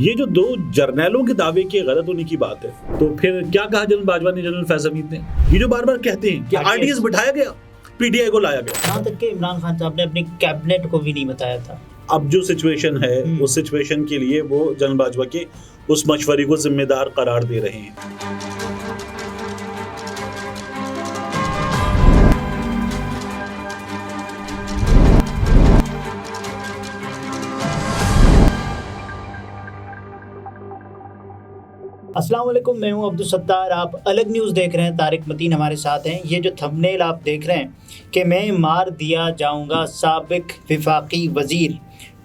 ये जो दो जर्नैलों के दावे के गलत होने की बात है, तो फिर क्या कहा जनरल बाजवा ने, जनरल फैज हमीद ने? ये जो बार बार कहते हैं कि आरटीएस बिठाया गया, पीटीआई को लाया गया, यहाँ तक कि इमरान खान साहब ने अपनी कैबिनेट को भी नहीं बताया था। अब जो सिचुएशन है उस सिचुएशन के लिए वो जनरल बाजवा के उस मशवरे को जिम्मेदार करार दे रहे हैं। अस्सलाम वालेकुम, मैं हूं अब्दुल सत्तार। आप अलग न्यूज़ देख रहे हैं, तारिक मतीन हमारे साथ हैं। ये जो थंबनेल आप देख रहे हैं कि मैं मार दिया जाऊंगा साबिक विफाकी वज़ीर,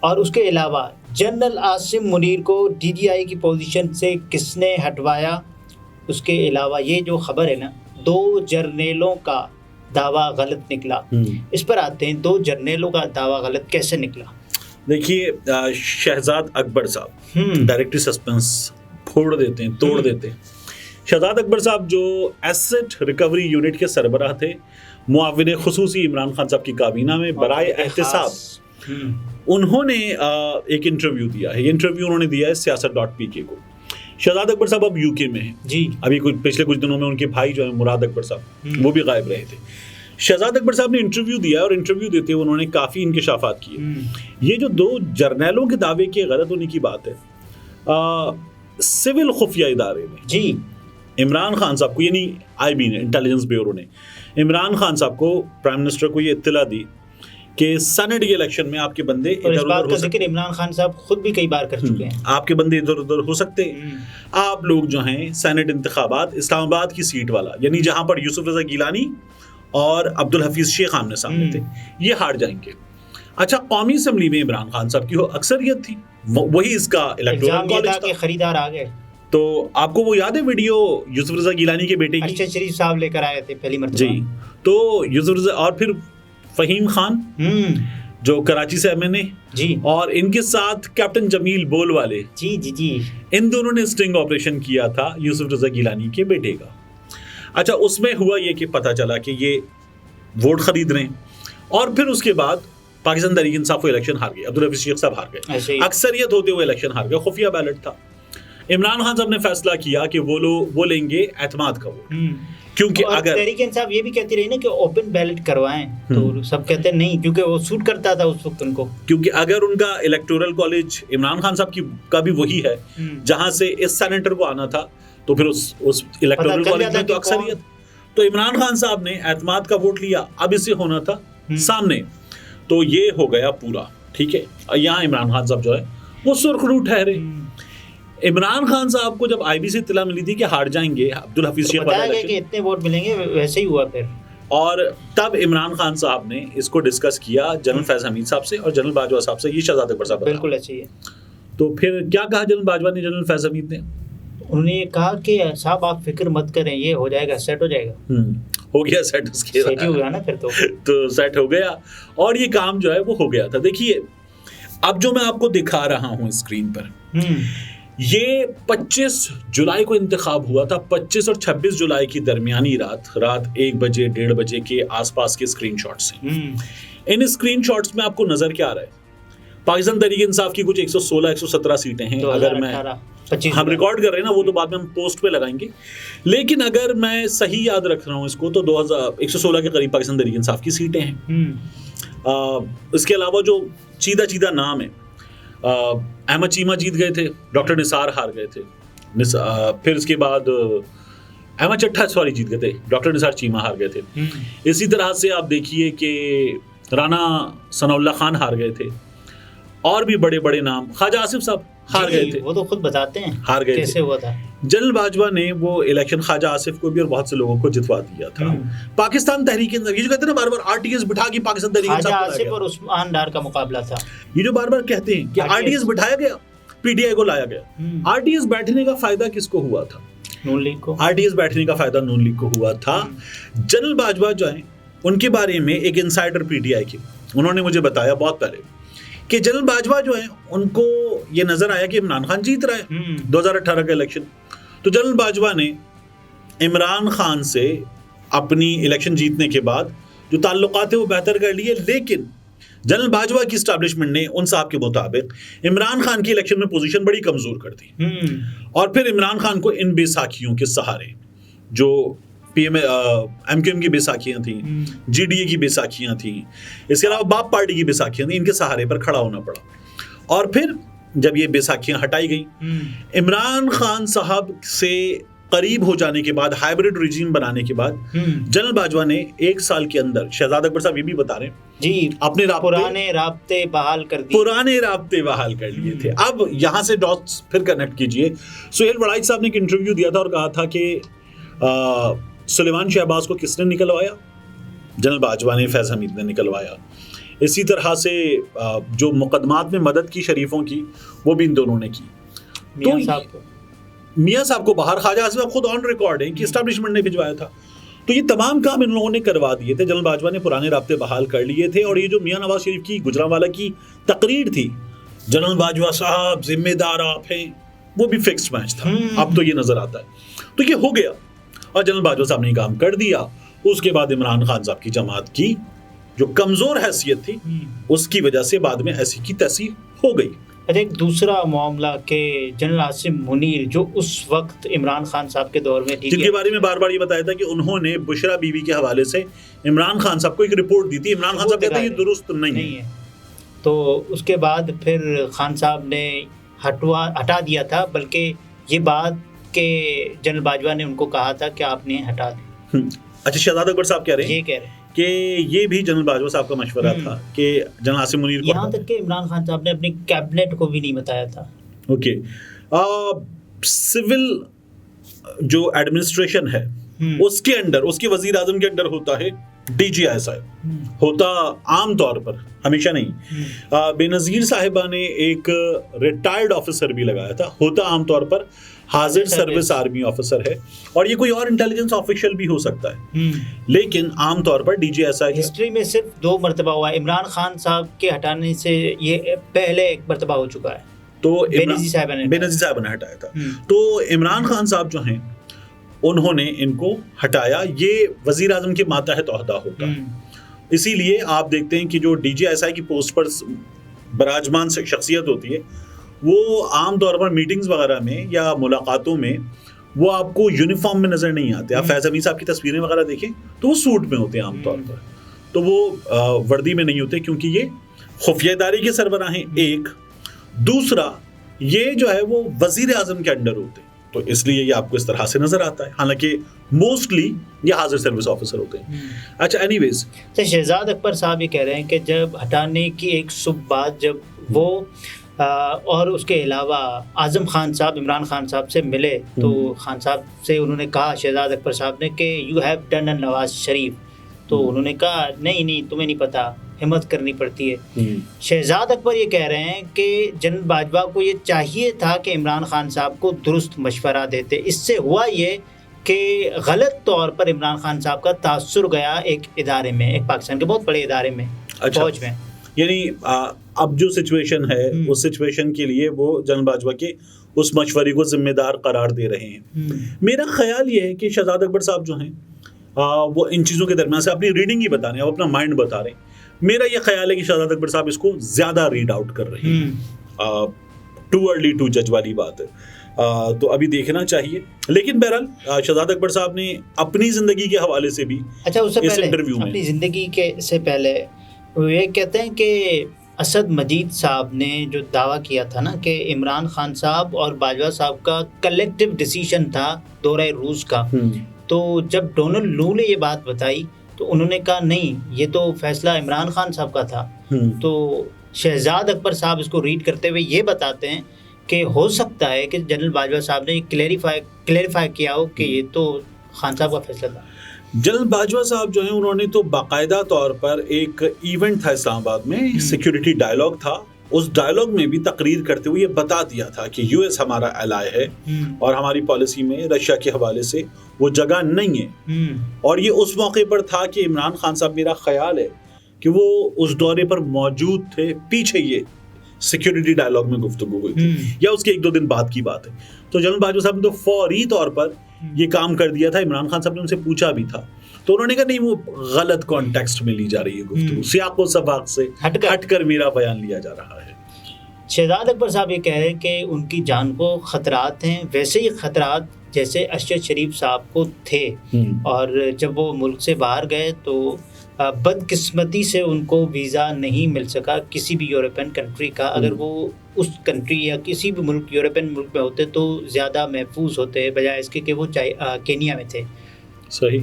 और उसके अलावा जनरल आसिम मुनीर को डीजीआई की पोजीशन से किसने हटवाया, उसके अलावा ये जो खबर है ना, 2 जर्नलों का दावा गलत निकला, इस पर आते हैं। 2 जर्नलों का दावा गलत कैसे निकला? देखिए, शहजाद अकबर साहब डायरेक्टरी सस्पेंस फोड़ देते हैं, तोड़ देते हैं। शहजाद अकबर साहब जो एसेट रिकवरी यूनिट के सरबराह थे, मुआविन खुसूसी इमरान खान साहब की काबीना में बराए एहतिसाब उन्होंने एक इंटरव्यू दिया है। ये इंटरव्यू उन्होंने दिया है siyaasat.pk को। शहजाद अकबर साहब अब यूके में हैं जी। अभी पिछले कुछ दिनों में उनके भाई जो है मुराद अकबर साहब, वो भी गायब रहे थे। शहजाद अकबर साहब ने इंटरव्यू दिया और इंटरव्यू देते हुए उन्होंने काफ़ी इंकशाफात किए। ये जो 2 जर्नैलों के दावे के गलत होने की बात है, सिविल खुफिया इदारे ने जी इमरान खान साहब को, यानी आईबी ने, इंटेलिजेंस ब्यूरो ने इमरान खान साहब को, प्राइम मिनिस्टर को ये इत्तला दी कि सेनेट के इलेक्शन में आपके बंदे इधर-उधर हो सकते हैं। इमरान खान साहब खुद भी कई बार कर चुके हैं। आपके बंदे इधर-उधर हो सकते हैं। आप लोग जो हैं सेनेट इंतखाबात इस्लामाबाद की सीट वाला, यानी जहां पर यूसुफ रजा गिलानी और अब्दुल हफीज शेख आमने सामने थे, ये हार जाएंगे। अच्छा, कौमी असम्बली में इमरान खान साहब की वो अक्सरियत थी, वही इसका इलेक्टोरल कॉलेज था। खरीदार आ गए। तो आपको वो याद है वीडियो यूसुफ रजा गिलानी के बेटे की? अरशद शरीफ साहब लेकर आए थे पहली मर्तबा जी। तो यूसुफ रजा और फिर फहीम खान जो कराची से एमएनए जी, और इनके साथ कैप्टन जमील बोल वाले जी जी जी, इन दोनों ने स्टिंग ऑपरेशन किया था यूसुफ रजा गिलानी के बेटे का। अच्छा, उसमें हुआ ये कि पता चला कि ये वोट खरीद रहे हैं, और फिर उसके बाद पाकिस्तान तहरीक इंसाफ को इलेक्शन हार गए, अब्दुल हफीज शेख साहब हार गए, अक्सरियत होते हुए इलेक्शन हार गए, खुफिया बैलेट था। इमरान खान साहब ने फैसला किया कि वो लेंगे एतमाद का वोट, क्योंकि अगर तहरीक इंसाफ ये भी कहती रही ना कि ओपन बैलेट करवाएं, तो सब कहते हैं नहीं, क्योंकि वो सूट करता था उस वक्त उनको, क्योंकि अगर उनका इलेक्टोरल कॉलेज इमरान खान साहब का भी वही है जहां से इस सेनेटर को आना था, तो फिर उस इलेक्टोरल कॉलेज में तो अक्सरियत। तो इमरान खान साहब ने एतमाद का वोट लिया, अब इसे होना था सामने, तो ये हो गया पूरा, ठीक है। यहाँ इमरान खान साहब जो है वो सुर्खरू ठहरे। इमरान खान साहब को जब आईबी से इत्तला मिली थी कि हार जाएंगे अब्दुल हफीज शेख वाला इलेक्शन, इतने वोट मिलेंगे, वैसे ही हुआ फिर। और तब इमरान खान साहब ने इसको डिस्कस किया जनरल फैज हमीद साहब से और जनरल बाजवा साहब से। ये शहजाद अकबर साहब बिल्कुल ऐसे ही है। तो फिर क्या कहा जनरल बाजवा ने, जनरल फैज हमीद ने? उन्होंने ये कहा कि साहब आप फिक्र मत करें, ये हो जाएगा, सेट हो जाएगा। हो गया सेट, उसके सेट ही हो गया ना फिर तो सेट हो गया, और ये काम जो है वो हो गया था। देखिए, अब जो मैं आपको दिखा रहा हूँ स्क्रीन पर, ये 25 जुलाई को इंतखाब हुआ था। 25 और 26 जुलाई की दरमियानी रात 1 बजे 1:30 बजे के आसपास के स्क्रीनशॉट्स हैं। इन स्क्रीनशॉट्स में आपको नजर क्या आ रहा है? पाकिस्तान तहरीक इंसाफ की कुछ 116-117 सीटें हैं। अगर मैं हम रिकॉर्ड कर रहे हैं ना, वो तो बाद में हम पोस्ट पे लगाएंगे, लेकिन अगर मैं सही याद रख रहा हूँ इसको, तो 116 के करीब पाकिस्तान तहरीक इंसाफ की सीटें हैं। इसके अलावा जो चीदा नाम है, अहमद चीमा जीत गए थे, डॉक्टर निसार हार गए थे, फिर इसके बाद अहमद चट्टा जीत गए थे, डॉक्टर निसार चीमा हार गए थे। इसी तरह से आप देखिए कि राना सनाउल्लाह खान हार गए थे, और भी बड़े बड़े नाम, ख्वाजा आसिफ साहब हार गए थे, वो तो खुद बताते हैं हार गए कैसे हुआ था। जनरल बाजवा ने वो इलेक्शन ख्वाजा आसिफ को भी और बहुत से लोगों को जितवा दिया था। पाकिस्तान तहरीक इंसाफ, ये जो कहते हैं ना बार बार आरटीएस बिठा के पाकिस्तान तहरीक इंसाफ, ख्वाजा आसिफ और उस्मान डार का मुकाबला था। ये जो बार बार कहते हैं कि आरटीएस बिठाया गया, पीटीआई को लाया गया। आरटीएस बैठने का फायदा किसको हुआ था? नून लीग को। आरटीएस बैठने का फायदा नून लीग को हुआ था। जनरल बाजवा जो है, उनके बारे में एक इनसाइडर पीटीआई के, उन्होंने मुझे बताया बहुत पहले कि जनरल बाजवा जो है, उनको ये नजर आया कि इमरान खान जीत रहा है 2018 का इलेक्शन, तो जनरल बाजवा ने इमरान खान से अपनी इलेक्शन जीतने के बाद जो ताल्लुकात है वो बेहतर कर लिए, लेकिन जनरल बाजवा की स्टैब्लिशमेंट ने उन साहब के मुताबिक इमरान खान की इलेक्शन में पोजीशन बड़ी कमजोर कर दी और फिर इमरान खान को इन बेसाखियों के सहारे, जो एमक्यूएम की बेसाखियां थी, जीडीए की बेसाखियां थी, इसके अलावा बाप पार्टी की बेसाखियां थी, इनके सहारे पर खड़ा होना पड़ा। और फिर जब ये बेसाखियां हटाई गई, इमरान खान साहब से करीब हो जाने के बाद, हाइब्रिड रिजीम बनाने के बाद, जनरल बाजवा ने 1 साल के अंदर, शहजाद अकबर साहब ये भी बता रहे हैं जी, अपने पुराने राब्ते बहाल कर दिए, पुराने राब्ते बहाल कर लिए थे। अब यहां से डॉट्स फिर कनेक्ट कीजिए। सुहेल वड़ाइच साहब ने एक इंटरव्यू दिया था और कहा था कि सुलेमान शहबाज को किसने निकलवाया? जनरल बाजवा ने, फैज हमीद ने निकलवाया। इसी तरह से जो मुकदमात में मदद की शरीफों की, वो भी इन दोनों ने की। मियां साहब को बाहर, ख्वाजा आसिफ खुद ऑन रिकॉर्ड है कि एस्टैब्लिशमेंट ने भिजवाया था। तो ये तमाम काम इन लोगों ने करवा दिए थे। जनरल बाजवा ने पुराने राब्ते बहाल कर लिए थे। और ये जो मियां नवाज शरीफ की गुजरांवाला की तकरीर थी, जनरल बाजवा साहब जिम्मेदार आप हैं, वो भी फिक्स्ड मैच था। अब तो ये नजर आता है। तो ये हो गया और जनरल बाजवा साहब ने काम कर दिया। उसके बाद इमरान खान साहब की जमात की जो कमजोर हैसियत थी, उसकी वजह से बाद में ऐसी की तैसी हो गई। अच्छा, एक दूसरा मामला के जनरल आसिम मुनीर, जो उस वक्त इमरान खान साहब के दौर में, जिनके बारे में बार बार ये बताया था कि उन्होंने बुशरा बीवी के हवाले से इमरान खान साहब को एक रिपोर्ट दी थी। इमरान खान साहब कहते हैं ये दुरुस्त नहीं है। तो उसके बाद फिर खान साहब ने हटा दिया था, बल्कि ये बात के जनरल बाजवा ने उनको कहा था कि आपने हटा दी। अच्छा, शहजाद अकबर साहब कह रहे हैं कि ये भी जनरल बाजवा साहब का मशवरा था कि जनरल आसिम मुनीर को, यहाँ तक कि इमरान खान साहब ने अपनी कैबिनेट को भी नहीं बताया था। ओके, सिविल जो एडमिनिस्ट्रेशन है उसके अंडर, उसके वजीर आजम के अंडर होता है DGISI, होता आम तौर पर, हमेशा नहीं। बेनजीर साहिबा ने एक रिटायर्ड ऑफिसर भी लगाया था, होता आम तौर पर हाजिर सर्विस आर्मी ऑफिसर है, और ये कोई और इंटेलिजेंस ऑफिशियल भी हो सकता है, लेकिन आम तौर पर DGISI हिस्ट्री में सिर्फ 2 मरतबा हुआ है। इमरान खान साहब के हटाने से ये पहले एक मरतबा हो चुका है, तो बेनजीर साहिबा ने हटाया था। तो इमरान खान साहब जो हैं, उन्होंने इनको हटाया। ये वजीर आजम के मातहत ओहदा होता है, इसीलिए आप देखते हैं कि जो DGISI की पोस्ट पर बराजमान शख्सियत होती है, वो आम तौर पर मीटिंग्स वगैरह में या मुलाकातों में वो आपको यूनिफॉर्म में नजर नहीं आते। आप फैज हमीद साहब की तस्वीरें वगैरह देखें तो वो सूट में होते हैं आम तौर पर, तो वो वर्दी में नहीं होते, क्योंकि ये खुफिया इदारे के सरबराह हैं एक। दूसरा, ये जो है वो वजीर आजम के अंडर होते हैं, तो इसलिए ये आपको इस तरह से नजर आता है, हालांकि मोस्टली ये हाजिर सर्विस ऑफिसर होते हैं। अच्छा, एनीवेज, शहजाद अकबर साहब ये कह रहे हैं कि जब हटाने की एक सुबह बाद जब वो और उसके अलावा आज़म खान साहब इमरान खान साहब से मिले, तो खान साहब से उन्होंने कहा, शहजाद अकबर साहब ने, कि you have done a Nawaz Sharif. तो उन्होंने कहा नहीं तुम्हें नहीं पता, हिम्मत करनी पड़ती है। शहजाद अकबर ये कह रहे हैं कि जनरल बाजवा को ये चाहिए था कि इमरान खान साहब को दुरुस्त मशवरा देते। इससे हुआ ये कि गलत तौर पर इमरान खान साहब का तासुर गया एक इदारे में, एक पाकिस्तान के बहुत बड़े इदारे में, फौज में। यानी अब जो सिचुएशन है, उस सिचुएशन के लिए वो जनरल बाजवा के उस मशवरे को जिम्मेदार करार दे रहे हैं। मेरा ख्याल ये है कि शहजाद अकबर साहब जो हैं, वो इन चीज़ों के दरमियान से अपनी रीडिंग ही बता रहे हैं, अपना माइंड बता रहे हैं। मेरा ये ख्याल है कि शहजाद अकबर साहब इसको ज़्यादा रीड आउट कर रहे हैं। टू अर्ली टू जज वाली बात है। तो अभी देखना चाहिए। लेकिन बहरहाल शहजाद अकबर साहब ने अपनी ज़िंदगी के हवाले से भी, अच्छा, उससे पहले इंटरव्यू में अपनी ज़िंदगी के से पहले वो ये कहते हैं कि असद मजीद साहब ने जो दावा किया था ना कि इमरान खान साहब और बाजवा साहब का कलेक्टिव डिसीजन था दौरे रूस का, तो जब डोनाल्ड लू ने ये बात बताई तो उन्होंने कहा नहीं, ये तो फैसला इमरान खान साहब का था। तो शहजाद अकबर साहब इसको रीड करते हुए ये बताते हैं कि हो सकता है कि जनरल बाजवा साहब ने क्लेरिफाई किया हो कि ये तो खान साहब का फैसला था। जनरल बाजवा साहब जो हैं, उन्होंने तो बाकायदा तौर पर एक इवेंट था इस्लामाबाद में, सिक्योरिटी डायलॉग था, उस डायलॉग में भी तकरीर करते हुए ये बता दिया था कि यूएस हमारा एलाय है और हमारी पॉलिसी में रशिया के हवाले से वो जगह नहीं है। और ये उस मौके पर था कि इमरान खान साहब, मेरा ख्याल है कि वो उस दौरे पर मौजूद थे, पीछे ये सिक्योरिटी डायलॉग में गुफ्तगू हुई थी या उसके 1-2 दिन बाद की बात है। तो जनरल बाजवा साहब ने तो फौरी तौर पर ये काम कर दिया था। इमरान खान साहब ने उनसे पूछा भी था, तो उन्होंने कहा नहीं, वो गलत कॉन्टेक्स्ट में ली जा रही है गुफ्तगू, सियाक़ो सबाक़ से हटकर मेरा बयान लिया जा रहा है। शहजाद अकबर साहब ये कह रहे हैं कि उनकी जान को ख़तरात हैं, वैसे ही ख़तरात जैसे अरशद शरीफ साहब को थे, और जब वो मुल्क से बाहर गए तो बदकिस्मती से उनको वीज़ा नहीं मिल सका किसी भी यूरोपियन कंट्री का। अगर वो उस कंट्री या किसी भी मुल्क यूरोपियन मुल्क में होते तो ज़्यादा महफूज होते, बजाय इसके कि वो केनिया में थे। सही।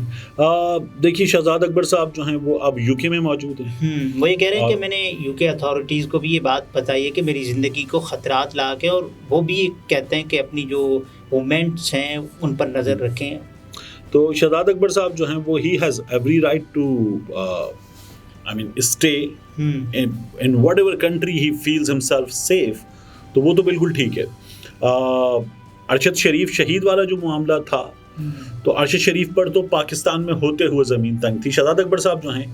देखिए शहजाद अकबर साहब जो हैं वो अब यूके में मौजूद हैं। वो ये कह रहे हैं कि मैंने यूके अथॉरिटीज़ को भी ये बात बताई है कि मेरी ज़िंदगी को ख़तरात ला के, और वो भी कहते हैं कि अपनी जो मूवमेंट्स हैं उन पर नज़र रखें। तो शहजाद अकबर साहब जो हैं वो he has every right to I mean stay in whatever country he feels himself safe, तो वो तो बिल्कुल ठीक है। अरशद शरीफ शहीद वाला जो मामला था, तो अरशद शरीफ पर तो पाकिस्तान में होते हुए ज़मीन तंग थी। शहजाद अकबर साहब जो हैं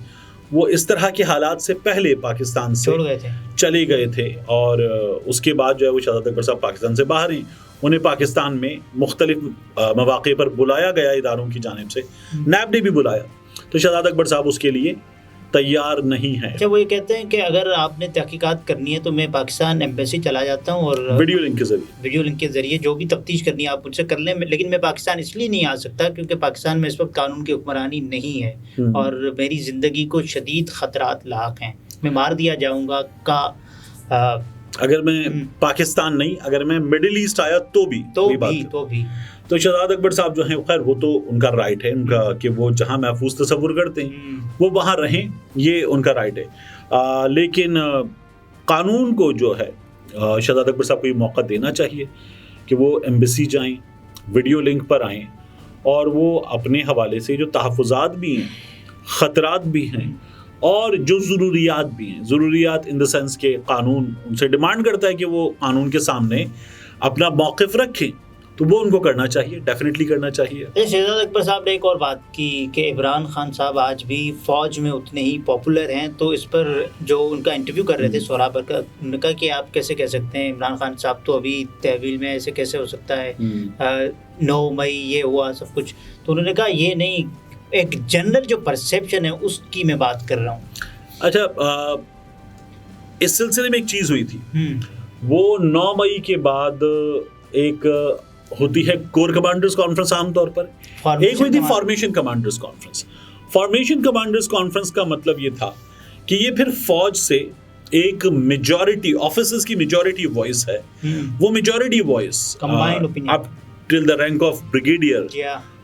वो इस तरह के हालात से पहले पाकिस्तान से चले गए थे, और उसके बाद जो है वो शहजाद अकबर साहब पाकिस्तान से बाहर हैं। उन्हें पाकिस्तान में मुख्तलिफ मौक़े पर बुलाया गया इदारों की जानिब से, नैब ने भी बुलाया, तो शहजाद अकबर साहब उसके लिए तैयार नहीं है। अच्छा, वो ये कहते हैं कि अगर आपने तहकीकात करनी है तो मैं पाकिस्तान एम्बेसी चला जाता हूँ, और वीडियो लिंक के ज़रिए जो भी तफ्तीश करनी है आप मुझसे कर लें, लेकिन मैं पाकिस्तान इसलिए नहीं आ सकता क्योंकि पाकिस्तान में इस वक्त कानून की हुक्मरानी नहीं है और मेरी ज़िंदगी को शदीद ख़तरात लाक हैं, मैं मार दिया जाऊँगा का अगर मैं पाकिस्तान नहीं, अगर मैं मिडिल ईस्ट आया तो भी तो शहजाद अकबर साहब जो हैं, खैर वो तो उनका राइट है उनका कि वो जहाँ महफूज तसव्वुर करते हैं वो वहाँ रहें, ये उनका राइट है। लेकिन कानून को जो है शहजाद अकबर साहब को ये मौका देना चाहिए कि वो एम्बेसी जाएं, वीडियो लिंक पर आएँ, और वो अपने हवाले से जो तहफ़्फ़ुज़ात भी हैं, ख़तरात भी हैं, और जो ज़रूरियात भी हैं, ज़रूरियात इन द सेंस के कानून उनसे डिमांड करता है कि वो कानून के सामने अपना मौक़िफ़ रखें, तो वो उनको करना चाहिए, डेफिनेटली करना चाहिए। शहजाद अकबर साहब ने एक और बात की कि इमरान खान साहब आज भी फ़ौज में उतने ही पॉपुलर हैं, तो इस पर जो उनका इंटरव्यू कर रहे थे सोहरा बरकत, उन्होंने कहा कि आप कैसे कह सकते हैं इमरान खान साहब तो अभी तहवील में, ऐसे कैसे हो सकता है, 9 मई ये हुआ सब कुछ, तो उन्होंने कहा ये नहीं, एक जनरल जो परसेप्शन है उसकी मैं बात कर रहा हूँ। अच्छा, इस सिलसिले में एक चीज़ हुई थी, वो 9 मई के बाद एक होती है कोर कमांडर्स कॉन्फ्रेंस आमतौर पर, एक हुई थी formation commanders conference. Formation commanders conference का मतलब ये था कि ये फिर फौज से एक मेजॉरिटी ऑफिसर्स की मेजॉरिटी वॉइस है, वो majority voice up till the rank of brigadier,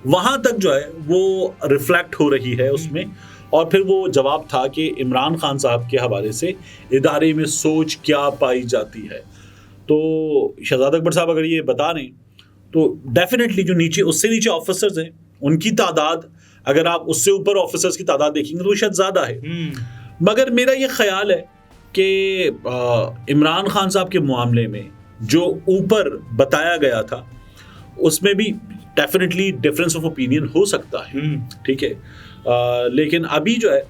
वहां तक जो है वो रिफ्लेक्ट हो रही है उसमें। और फिर वो जवाब था कि इमरान खान साहब के हवाले से इदारे में सोच क्या पाई जाती है। तो शहजाद अकबर साहब अगर ये बता रहे तो डेफिनेटली जो नीचे उससे नीचे ऑफिसर्स हैं उनकी तादाद, अगर आप उससे ऊपर ऑफिसर्स की तादाद देखेंगे तो वो शायद ज़्यादा है। मगर मेरा ये ख्याल है कि इमरान खान साहब के मामले में जो ऊपर बताया गया था उसमें भी डेफिनेटली डिफरेंस ऑफ ओपिनियन हो सकता है, ठीक है। लेकिन अभी जो है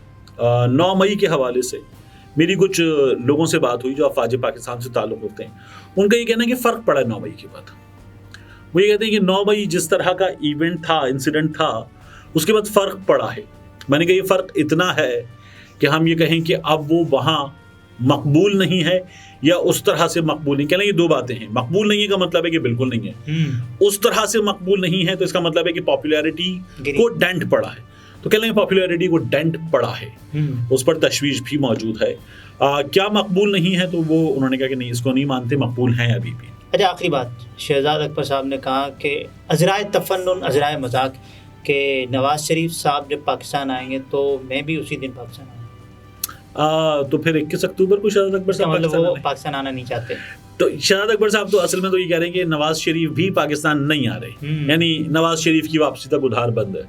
9 मई के हवाले से मेरी कुछ लोगों से बात हुई जो अफवाज पाकिस्तान से ताल्लुक़ होते हैं, उनका ये कहना है कि फ़र्क पड़ा है 9 मई के बाद। वो ये कहते हैं कि 9 मई जिस तरह का इवेंट था, इंसिडेंट था, उसके बाद फ़र्क पड़ा है। मैंने कहा ये फ़र्क इतना है कि हम ये कहें कि अब वो वहाँ मकबूल नहीं है या उस तरह से मकबूल नहीं। कहना ये दो बातें हैं, मकबूल नहीं है का मतलब है कि बिल्कुल नहीं है, उस तरह से मकबूल नहीं है तो इसका मतलब है कि पॉपुलैरिटी को डेंट पड़ा है। तो कह लेंगे पॉपुलैरिटी को डेंट पड़ा है, उस पर तशवीश भी मौजूद है। क्या मकबूल नहीं है, तो वो उन्होंने कहा कि नहीं, इसको नहीं मानते, मकबूल हैं अभी भी। अच्छा, आखिरी बात, शहजाद अकबर साहब ने कहा कि अज़राए तफन्नुन अज़राए मजाक के नवाज शरीफ साहब जब पाकिस्तान आएंगे तो मैं भी उसी दिन पाकिस्तान आऊँगा। तो फिर 21 अक्टूबर को शहजाद अकबर साहब मतलब पाकिस्तान आना नहीं चाहते। तो शहजाद अकबर साहब तो असल में तो ये कह रहे हैं कि नवाज शरीफ भी पाकिस्तान नहीं आ रहे, यानी नवाज शरीफ की वापसी तक उधार बंद है।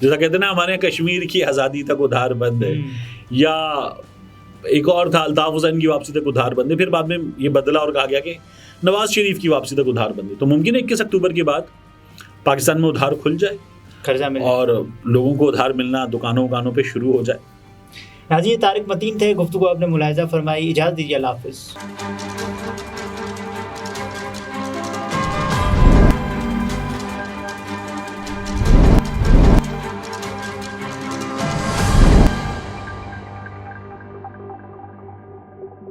जैसा कहते हैं ना हमारे यहाँ कश्मीर की आज़ादी तक उधार बंद है, या एक और था अल्ताफ़ हुसैन की वापसी तक उधार बंद है, फिर बाद में ये बदला और कहा गया कि नवाज शरीफ की वापसी तक उधार बंद है। तो मुमकिन है 21 अक्टूबर के बाद पाकिस्तान में उधार खुल जाए, कर्जा मिले और लोगों को उधार मिलना दुकानों पे शुरू हो जाए। नाज़रीन, तारिक मतीन थे, गुफ्तगू आपने मुलाहिज़ा फरमाई। इजाज़त दीजिए, अल्लाह हाफ़िज़।